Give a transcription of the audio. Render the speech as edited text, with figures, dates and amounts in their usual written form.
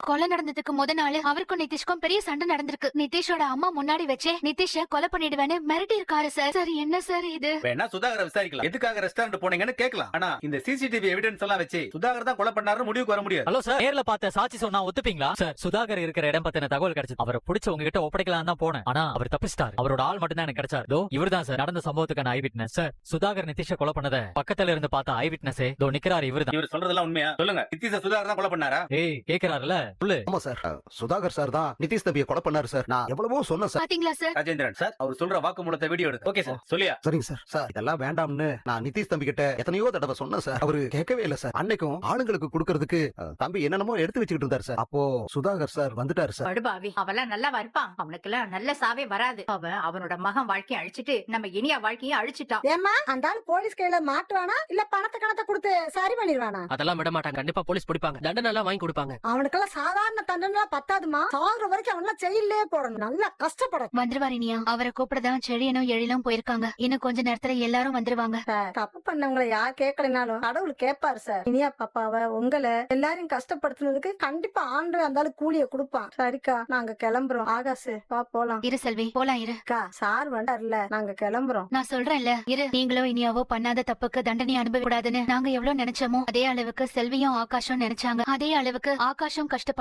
கொலை நடந்ததுக்கு முத நாள் அவருக்கும் நிதிஷ்க்கும் பெரிய சண்டை நடந்திருக்கு. நிதிஷோட அம்மா முன்னாடி வச்சே நிதிஷ கொலை பண்ணிடுவேன்னு மிரட்டி இருக்காரு சார். சார் என்ன சார் இது? வேணா சுதாகரை விசாரிக்கலாம். எதுக்காக ரெஸ்டாரண்ட் போனீங்கன்னு கேட்கலாம். ஆனா இந்த சிசிடிவி எவிடன்ஸ் எல்லாம் வச்சு சுதாகர் தான் கொலை பண்ணாருன்னு முடிவுக்கு வர முடியாது. ஹலோ சார், நேர்ல பார்த்த சாட்சி சொன்னா ஒத்துப்பீங்களா? சார், சுதாகர் இருக்கிற இடம் பத்தின தகவல் கிடைச்சது. அவரை பிடிச்சு உங்ககிட்ட ஒப்படைக்கலாம் தான் போனேன். ஆனா அவர் தப்பிச்சிட்டார். அவரோட ஆள் மட்டும் தான் எனக்கு கிடைச்சார். தோ இவர்தான் சார் நடந்த சம்பவத்துக்கான ஐ விட்னஸ். சார், சுதாகர் நிதிஷ கொலை பண்ணத பக்கத்துல இருந்து பார்த்த ஐ விட்னஸே தோ நிக்கிறாரு. இவர்தான். இவர் சொல்றதெல்லாம் உண்மையா? சொல்லுங்க. நிதிஷ சுதாகர் தான் கொலை பண்ணாரா? ஏய் கேக்குறாருல சொல்லு. ஆமா சார், சுதாகர் சார் தான் நிதிஷ் தம்பியை கொலை பண்ணாரு சார். நான் எவ்வளவோ சொன்னேன் சார். பாத்தீங்களா சார்? ராஜேந்திரன் சார், அவர் சொல்ற வாக்குமூலத்தை வீடியோ எடுத்து. ஓகே சார், சொல்லியா? சரிங்க சார். சார் இதெல்லாம் வேண்டாம்னு நான் நிதிஷ் தம்பி கிட்ட எத்தனையோ தடவை சொன்னேன் சார். அவரு கேட்கவே இல்ல சார். அன்னைக்கும் ஆளுங்களுக்கு கொடுக்கறதுக்கு தம்பி என்னென்னமோ எடுத்து வச்சுக்கிட்டு இருந்தாரு சார். அப்போ சுதாகர் சார் வந்துட்டாரு சார். படுபாவி, அவெல்லாம் நல்லா இருப்பான். அவனுக்கு எல்லாம் நல்ல சாவே வராது. அவனோட மகன் வாழ்க்கையை அழிச்சிட்டு நம்ம இனியா வாழ்க்கையை அழிச்சிட்டான். ஏமா அந்த ஆள் போலீஸ் கையில மாட்டுவானா இல்ல பணத்தை கணத்தை கொடுத்து சரி பண்ணிடுவானா? அதெல்லாம் விட மாட்டாங்க. கண்டிப்பா போலீஸ் பிடிப்பாங்க. தண்டனை எல்லாம் வாங்கி கொடுப்பாங்க. அவனுக்கெல்லாம் சாதாரண தண்டனை பத்தாதுமா. சாகுற வரைக்கும் அவனெல்லாம் ஜெயிலே போடணும். நல்லா கஷ்டப்படும். வந்துருவாரு இனியா. அவரை கூப்பிடதான் செழியனும் எழிலும் போயிருக்காங்க. இன்னும் கொஞ்ச நேரத்துல எல்லாரும் வந்துருவாங்க. தப்பு பண்ணவங்களை யார் கேட்கலனாலும் கடவுள் கேட்பாரு சார். இனியா பாப்பாவ உங்களை எல்லாரையும் கஷ்டப்படுத்தினதுக்கு கண்டிப்பா ஆண்டு இருந்தாலும் கூலிய கொடுப்பான். சரிக்கா, நாங்க கிளம்புறோம். ஆகாசு வா போலாம். இரு செல்வி, போலாம் இரு. அக்கா சார் வந்தார்ல, நாங்க கிளம்புறோம். நான் சொல்றேன்ல இரு. நீங்களோ இனியாவோ பண்ணாத தப்புக்கு தண்டனை அனுபவிக்க கூடாதுன்னு நாங்க எவ்வளவு நினைச்சோமோ அதே அளவுக்கு செல்வியும் ஆகாஷும் நினைச்சாங்க. அதே அளவுக்கு ஆகாஷும் கஷ்டப்பட்டு